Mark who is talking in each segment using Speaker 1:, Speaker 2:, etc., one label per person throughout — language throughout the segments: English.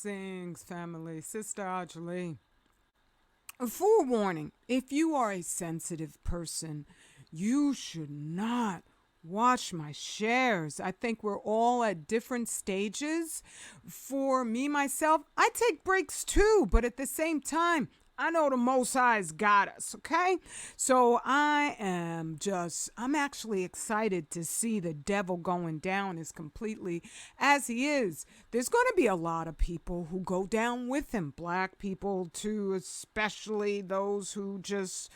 Speaker 1: Blessings, family. Sister Ajali. A forewarning, if you are a sensitive person, you should not watch my shares. I think we're all at different stages. For me, myself, I take breaks too, but at the same time, I know the Most High's got us, okay? So I'm actually excited to see the devil going down as completely as he is. There's going to be a lot of people who go down with him, black people too, especially those who just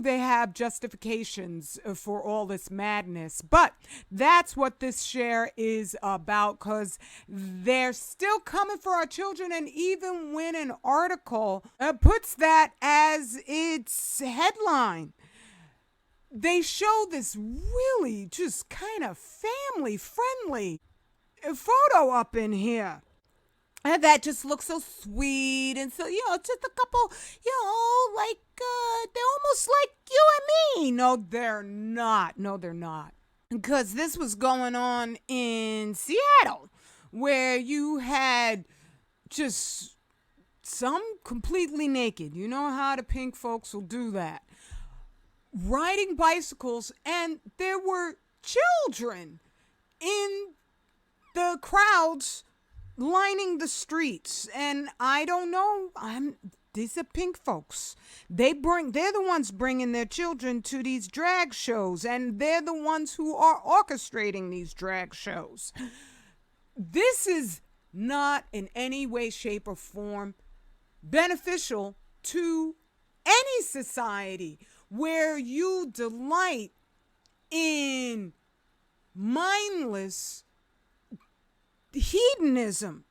Speaker 1: they have justifications for all this madness. But that's what this share is about, because they're still coming for our children. And even when an article puts that as its headline, they show this really just kind of family friendly photo up in here. And that just looks so sweet. And so, just a couple, like, they're almost like you and me. No, they're not. No, they're not. Because this was going on in Seattle, where you had just some completely naked. You know how the pink folks will do that. Riding bicycles, and there were children in the crowds lining the streets. And I don't know, these are pink folks. They're the ones bringing their children to these drag shows, and they're the ones who are orchestrating these drag shows. This is not in any way, shape, or form beneficial to any society where you delight in mindless hedonism.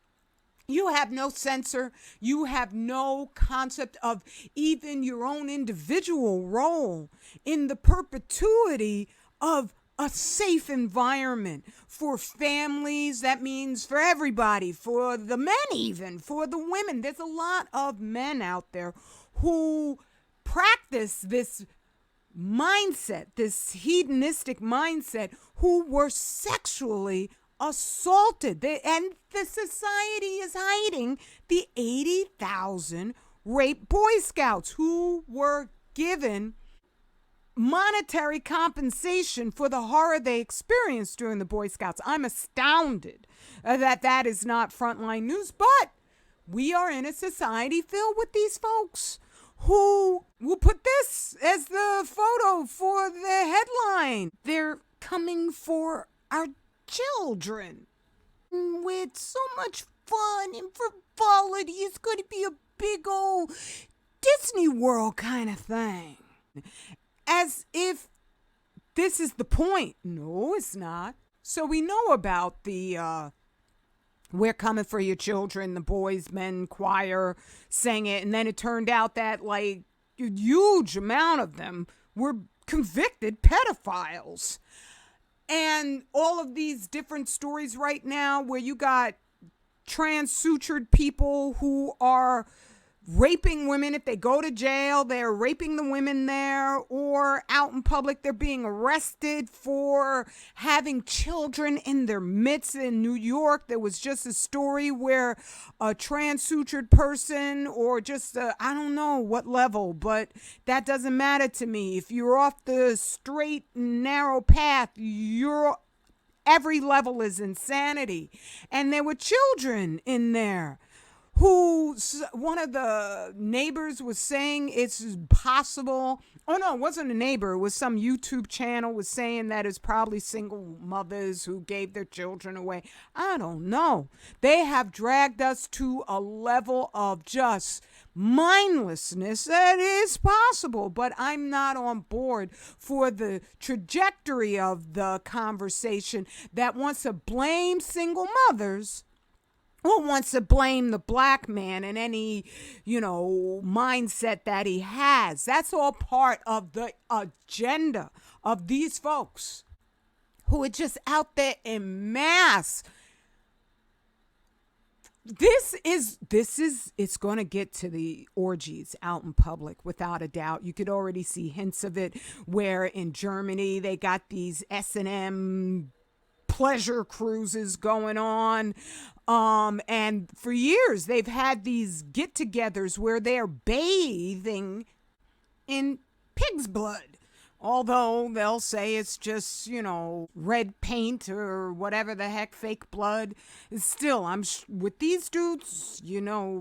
Speaker 1: You have no censor. You have no concept of even your own individual role in the perpetuity of a safe environment for families. That means for everybody, for the men, even for the women. There's a lot of men out there who practice this mindset, this hedonistic mindset, who were sexually assaulted. And the society is hiding the 80,000 rape Boy Scouts who were given monetary compensation for the horror they experienced during the Boy Scouts. I'm astounded that is not frontline news, but we are in a society filled with these folks who will put this as the photo for the headline. They're coming for our children with so much fun and frivolity. It's going to be a big old Disney World kind of thing. As if this is the point. No, it's not. So we know about the We're Coming for Your Children, the boys, men choir sang it, and then it turned out that like a huge amount of them were convicted pedophiles. And all of these different stories right now where you got trans-sutured people who are raping women. If they go to jail, they're raping the women there, or out in public, they're being arrested for having children in their midst. In New York, there was just a story where a trans-sutured person, or just I don't know what level, but that doesn't matter to me. If you're off the straight and narrow path, every level is insanity. And there were children in there who one of the neighbors was saying it's possible. Oh no, it wasn't a neighbor. It was some YouTube channel was saying that it's probably single mothers who gave their children away. I don't know. They have dragged us to a level of just mindlessness that is possible, but I'm not on board for the trajectory of the conversation that wants to blame single mothers, or wants to blame the black man and any, mindset that he has. That's all part of the agenda of these folks who are just out there in mass. It's going to get to the orgies out in public, without a doubt. You could already see hints of it, where in Germany they got these S&M pleasure cruises going on. And for years, they've had these get togethers where they're bathing in pig's blood. Although they'll say it's just, red paint or whatever the heck, fake blood. Still, with these dudes,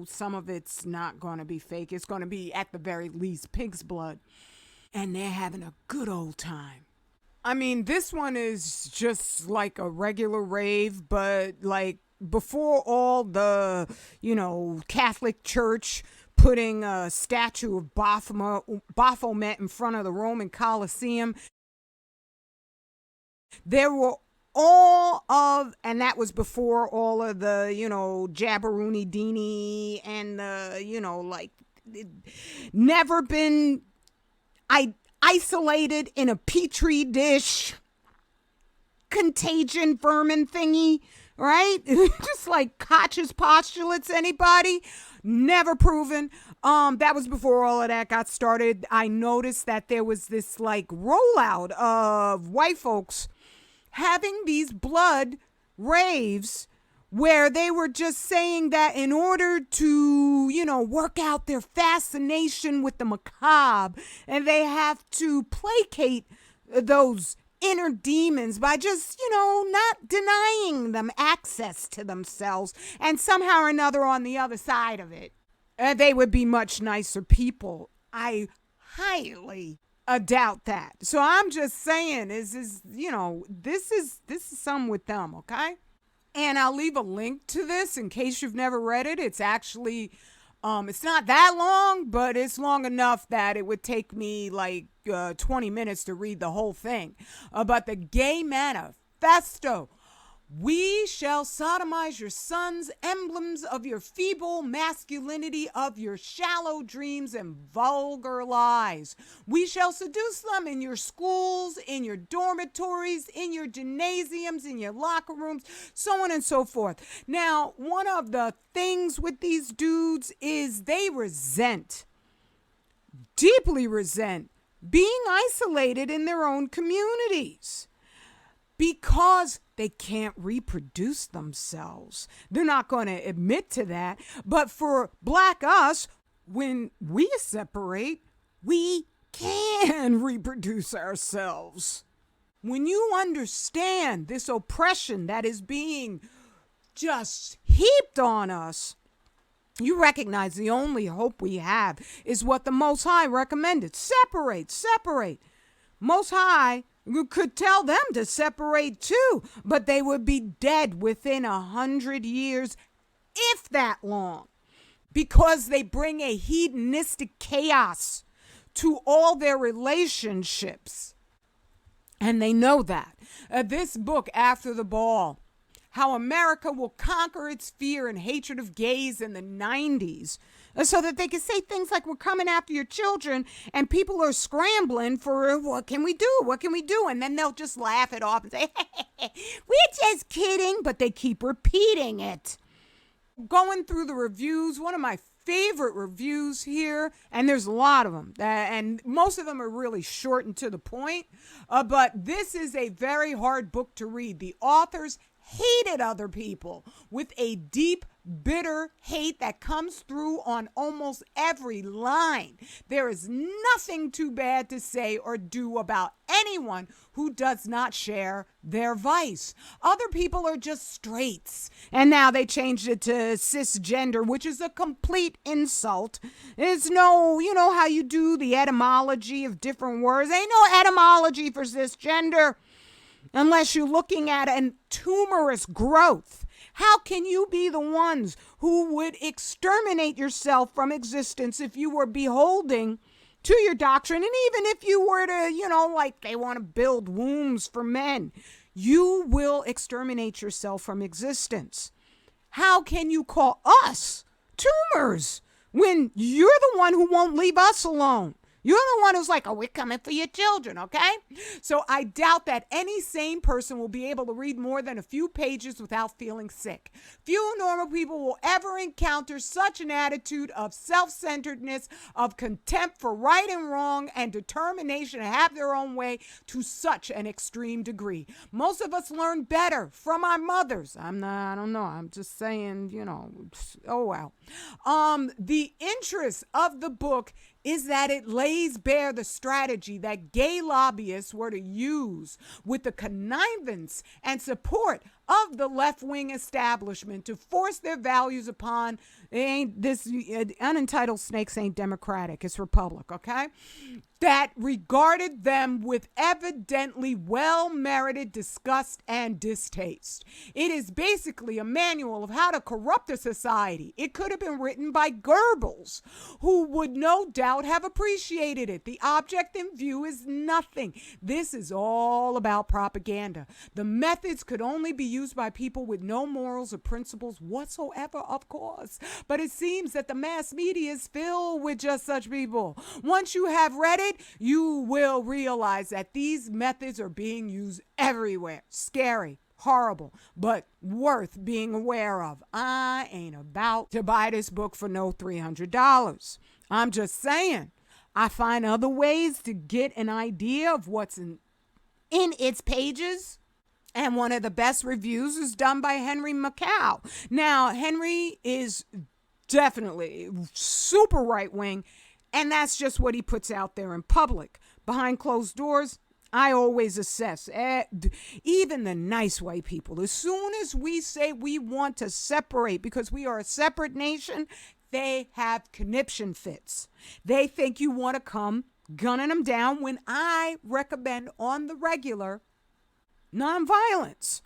Speaker 1: some of it's not going to be fake. It's going to be, at the very least, pig's blood. And they're having a good old time. I mean, this one is just like a regular rave, but like before all the, Catholic Church putting a statue of Baphomet in front of the Roman Colosseum, there were and that was before all of the, Jabberoonie Deanie and the, never been isolated in a petri dish contagion vermin thingy, right? Just like Koch's postulates, anybody? Never proven. That was before all of that got started. I noticed that there was this like rollout of white folks having these blood raves where they were just saying that in order to, work out their fascination with the macabre, and they have to placate those inner demons by just, not denying them access to themselves, and somehow or another on the other side of it, they would be much nicer people. I highly doubt that. So I'm just saying this is some with them, okay? And I'll leave a link to this in case you've never read it. It's actually, it's not that long, but it's long enough that it would take me like 20 minutes to read the whole thing. But the Gay Manifesto. We shall sodomize your sons, emblems of your feeble masculinity, of your shallow dreams and vulgar lies. We shall seduce them in your schools, in your dormitories, in your gymnasiums, in your locker rooms, so on and so forth. Now, one of the things with these dudes is they deeply resent, being isolated in their own communities. Because they can't reproduce themselves. They're not going to admit to that. But for Black us, when we separate, we can reproduce ourselves. When you understand this oppression that is being just heaped on us, you recognize the only hope we have is what the Most High recommended. Separate. Most High, you could tell them to separate too, but they would be dead within 100 years, if that long, because they bring a hedonistic chaos to all their relationships. And they know that. This book, After the Ball, How America Will Conquer Its Fear and Hatred of Gays in the 90s, so that they can say things like, we're coming after your children, and people are scrambling for, what can we do? And then they'll just laugh it off and say, we're just kidding, but they keep repeating it. Going through the reviews, one of my favorite reviews here, and there's a lot of them, and most of them are really short and to the point, but this is a very hard book to read. The authors hated other people with a deep, bitter hate that comes through on almost every line. There is nothing too bad to say or do about anyone who does not share their vice. Other people are just straights, and now they changed it to cisgender, which is a complete insult. There's no, how you do the etymology of different words. Ain't no etymology for cisgender unless you're looking at a tumorous growth. How can you be the ones who would exterminate yourself from existence if you were beholding to your doctrine? And even if you were to, like they want to build wombs for men, you will exterminate yourself from existence. How can you call us tumors when you're the one who won't leave us alone? You're the one who's like, oh, we're coming for your children, okay? So I doubt that any sane person will be able to read more than a few pages without feeling sick. Few normal people will ever encounter such an attitude of self-centeredness, of contempt for right and wrong, and determination to have their own way to such an extreme degree. Most of us learn better from our mothers. I don't know. I'm just saying, oh well. The interest of the book is that it lays bare the strategy that gay lobbyists were to use with the connivance and support of the left-wing establishment to force their values upon unentitled snakes ain't democratic, it's republic, okay? That regarded them with evidently well-merited disgust and distaste. It is basically a manual of how to corrupt a society. It could have been written by Goebbels, who would no doubt have appreciated it. The object in view is nothing. This is all about propaganda. The methods could only be used by people with no morals or principles whatsoever, of course. But it seems that the mass media is filled with just such people. Once you have read it, you will realize that these methods are being used everywhere. Scary, horrible, but worth being aware of. I ain't about to buy this book for no $300. I'm just saying, I find other ways to get an idea of what's in its pages. And one of the best reviews is done by Henry Macau. Now, Henry is definitely super right-wing, and that's just what he puts out there in public. Behind closed doors, I always assess, even the nice white people. As soon as we say we want to separate because we are a separate nation, they have conniption fits. They think you want to come gunning them down when I recommend on the regular nonviolence,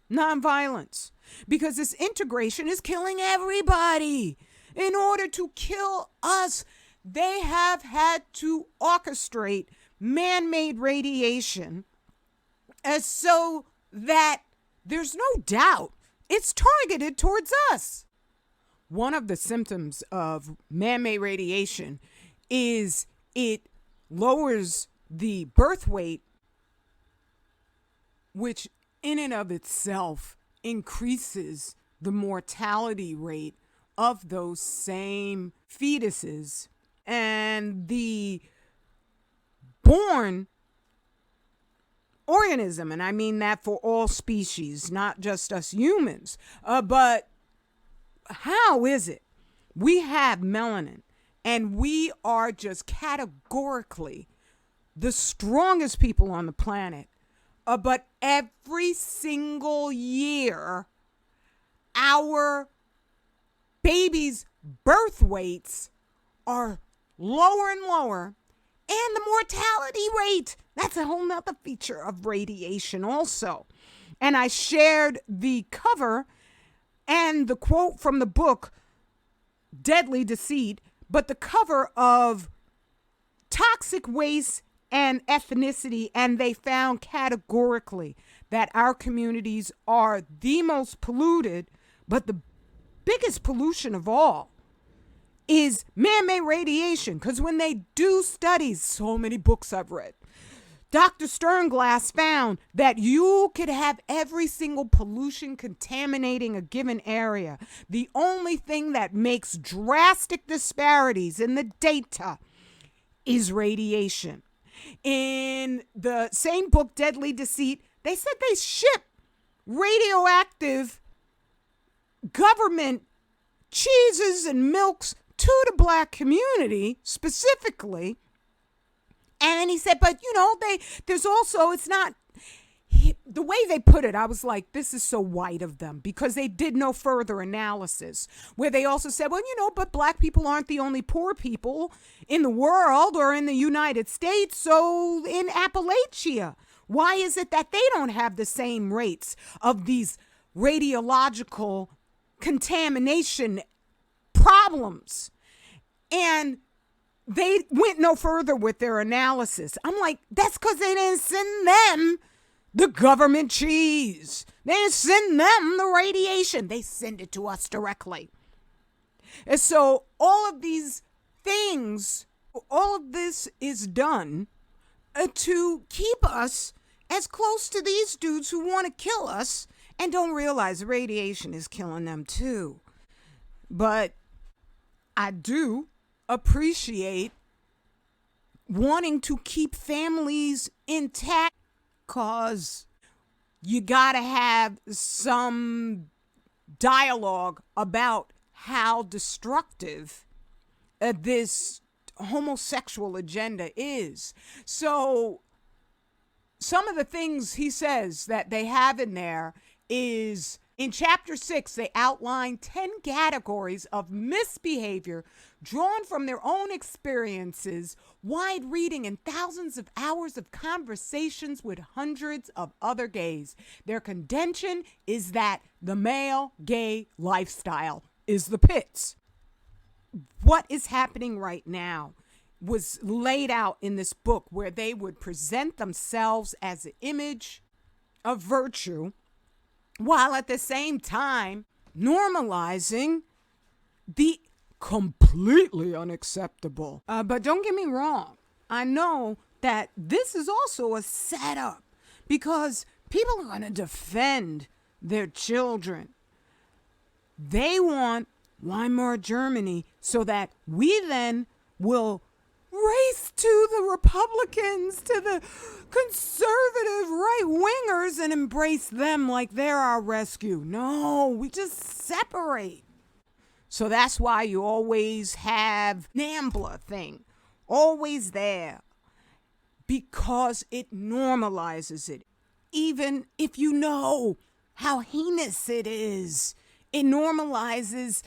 Speaker 1: because this integration is killing everybody. In order to kill us, they have had to orchestrate man-made radiation so that there's no doubt it's targeted towards us. One of the symptoms of man-made radiation is it lowers the birth weight, which in and of itself increases the mortality rate of those same fetuses, and the born organism, and I mean that for all species, not just us humans. But how is it we have melanin and we are just categorically the strongest people on the planet, but every single year our babies' birth weights are lower and lower, and the mortality rate, that's a whole nother feature of radiation also. And I shared the cover and the quote from the book, Deadly Deceit, but the cover of Toxic Waste and Ethnicity, and they found categorically that our communities are the most polluted, but the biggest pollution of all is man-made radiation. Because when they do studies, so many books I've read, Dr. Sternglass found that you could have every single pollution contaminating a given area. The only thing that makes drastic disparities in the data is radiation. In the same book, Deadly Deceit, they said they ship radioactive government cheeses and milks to the black community specifically. And then he said, but there's also, it's not, the way they put it, I was like, this is so white of them, because they did no further analysis, where they also said, well, but black people aren't the only poor people in the world or in the United States. So in Appalachia, why is it that they don't have the same rates of these radiological contamination problems? And they went no further with their analysis. I'm like, that's because they didn't send them the government cheese. They didn't send them the radiation. They send it to us directly. And so all of these things All of this is done to keep us as close to these dudes who want to kill us and don't realize radiation is killing them too. But I do appreciate wanting to keep families intact, because you gotta have some dialogue about how destructive this homosexual agenda is. So some of the things he says that they have in there is, in chapter 6, they outline 10 categories of misbehavior drawn from their own experiences, wide reading, and thousands of hours of conversations with hundreds of other gays. Their contention is that the male gay lifestyle is the pits. What is happening right now was laid out in this book, where they would present themselves as an image of virtue, while at the same time normalizing the completely unacceptable. But don't get me wrong. I know that this is also a setup, because people are going to defend their children. They want Weimar Germany so that we then will race to the Republicans, to the conservative right-wingers, and embrace them like they're our rescue. No, we just separate. So that's why you always have NAMBLA thing, always there, because it normalizes it. Even if you know how heinous it is, it normalizes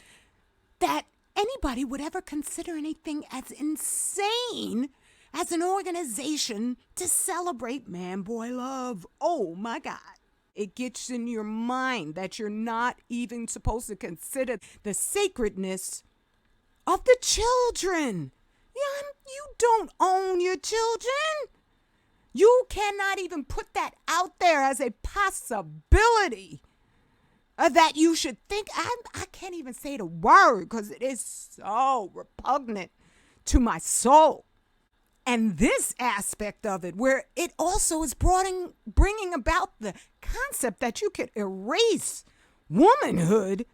Speaker 1: that anybody would ever consider anything as insane as an organization to celebrate man-boy love. Oh my God. It gets in your mind that you're not even supposed to consider the sacredness of the children. Yeah, you don't own your children. You cannot even put that out there as a possibility. That you should think. I can't even say the word because it is so repugnant to my soul. And this aspect of it, where it also is bringing about the concept that you could erase womanhood.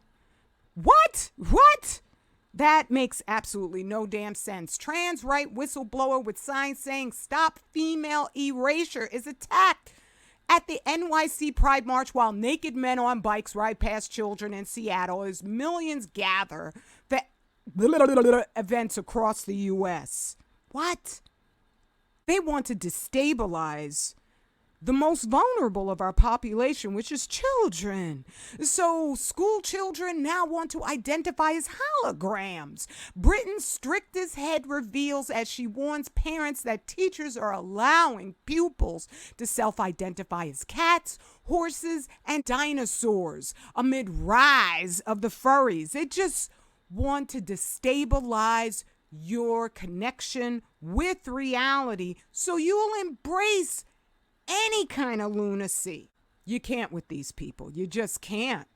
Speaker 1: What? That makes absolutely no damn sense. Trans right whistleblower with signs saying "Stop Female Erasure" is attacked at the NYC Pride March while naked men on bikes ride past children in Seattle as millions gather for events across the U.S. What? They want to destabilize the most vulnerable of our population, which is children. So school children now want to identify as holograms. Britain's strictest head reveals as she warns parents that teachers are allowing pupils to self-identify as cats, horses, and dinosaurs amid rise of the furries. They just want to destabilize your connection with reality so you'll embrace any kind of lunacy. You can't with these people. You just can't.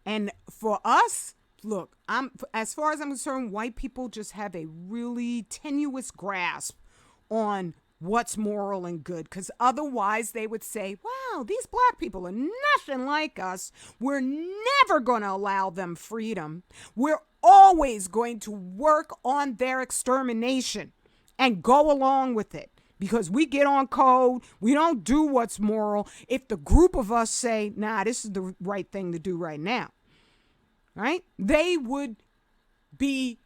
Speaker 1: And for us, look, as far as I'm concerned, white people just have a really tenuous grasp on what's moral and good, because otherwise they would say, wow, these black people are nothing like us. We're never going to allow them freedom. We're always going to work on their extermination and go along with it. Because we get on code, we don't do what's moral. If the group of us say, nah, this is the right thing to do right now, right? They would be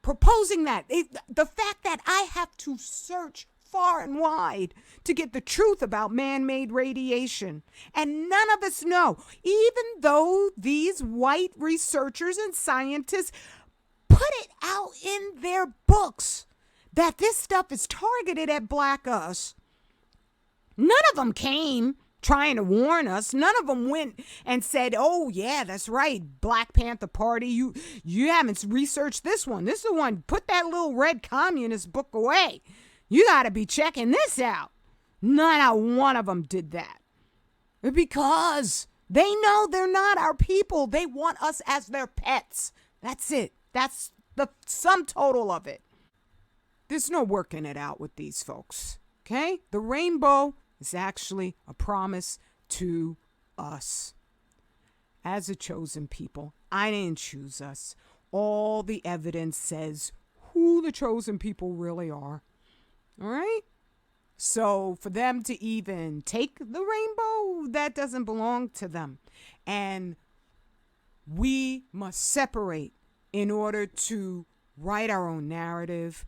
Speaker 1: proposing that. The fact that I have to search far and wide to get the truth about man-made radiation, and none of us know, even though these white researchers and scientists put it out in their books, that this stuff is targeted at black us. None of them came trying to warn us. None of them went and said, oh yeah, that's right, Black Panther Party, you haven't researched this one. This is the one, put that little red communist book away. You got to be checking this out. Not one of them did that. Because they know they're not our people. They want us as their pets. That's it. That's the sum total of it. There's no working it out with these folks. Okay? The rainbow is actually a promise to us as a chosen people. I didn't choose us. All the evidence says who the chosen people really are. All right? So for them to even take the rainbow, that doesn't belong to them. And we must separate in order to write our own narrative,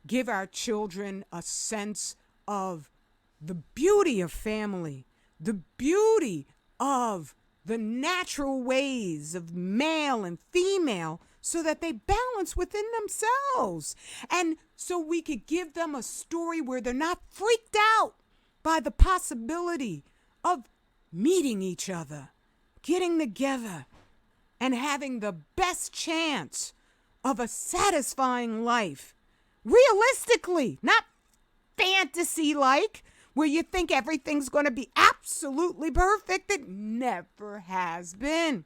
Speaker 1: give our children a sense of the beauty of family, the beauty of the natural ways of male and female, so that they balance within themselves. And so we could give them a story where they're not freaked out by the possibility of meeting each other, getting together, and having the best chance of a satisfying life. Realistically, not fantasy-like, where you think everything's going to be absolutely perfect. It never has been.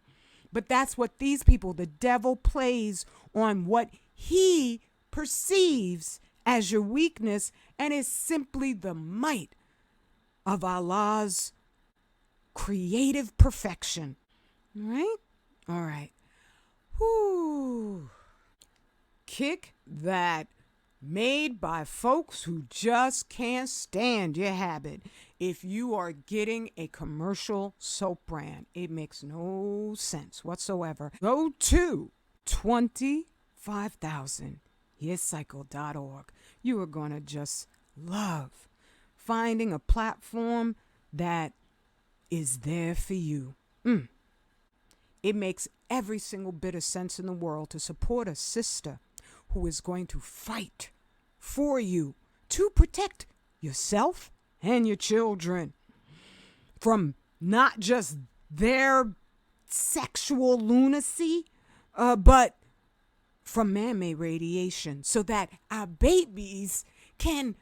Speaker 1: But that's what these people, the devil plays on what he perceives as your weakness, and is simply the might of Allah's creative perfection. All right? All right. Whoo. Kick that made by folks who just can't stand your habit. If you are getting a commercial soap brand, it makes no sense whatsoever. Go to 25,000yearcycle.org. You are going to just love finding a platform that is there for you. It makes every single bit of sense in the world to support a sister who is going to fight for you to protect yourself and your children from not just their sexual lunacy, but from man-made radiation, so that our babies can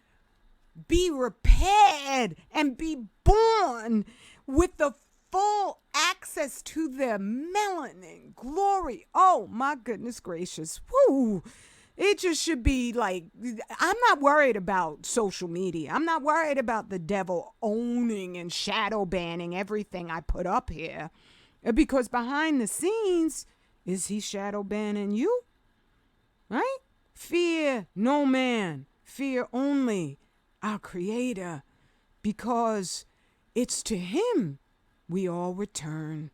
Speaker 1: be repaired and be born with the full access to their melanin glory. Oh my goodness gracious. Woo! It just should be like, I'm not worried about social media. I'm not worried about the devil owning and shadow banning everything I put up here. Because behind the scenes, is he shadow banning you? Right? Fear no man. Fear only our Creator. Because it's to him we all return.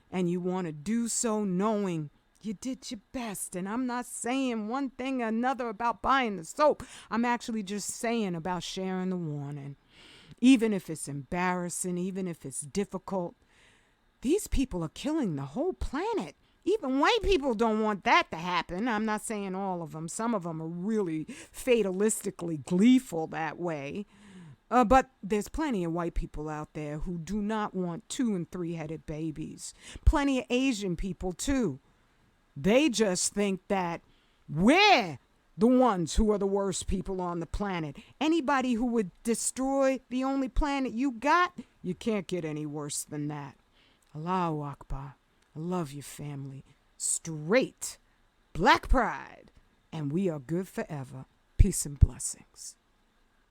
Speaker 1: And you want to do so knowing you did your best. And I'm not saying one thing or another about buying the soap. I'm actually just saying about sharing the warning. Even if it's embarrassing, even if it's difficult, these people are killing the whole planet. Even white people don't want that to happen. I'm not saying all of them. Some of them are really fatalistically gleeful that way. But there's plenty of white people out there who do not want 2- and 3-headed babies. Plenty of Asian people, too. They just think that we're the ones who are the worst people on the planet. Anybody who would destroy the only planet you got, you can't get any worse than that. Allahu Akbar. I love your family. Straight. Black pride. And we are good forever. Peace and blessings.